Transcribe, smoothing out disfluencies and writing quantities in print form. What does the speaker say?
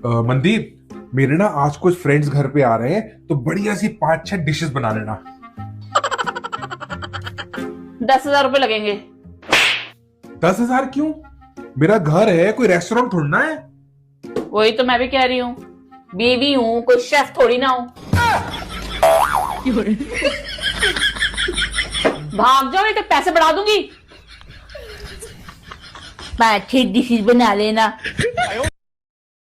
मनदीप, मेरे ना आज कुछ फ्रेंड्स घर पे आ रहे हैं, तो बढ़िया सी 5-6 डिशेस बना लेना। 10,000 रुपए लगेंगे। 10,000 क्यों? मेरा घर है, कोई रेस्टोरेंट थोड़ी ना है। वही तो मैं भी कह रही हूँ, बीवी हूँ, कोई शेफ थोड़ी ना हूँ। भाग जाओ नहीं तो पैसे बढ़ा दूंगी। 5-6 डिशेस बना लेना।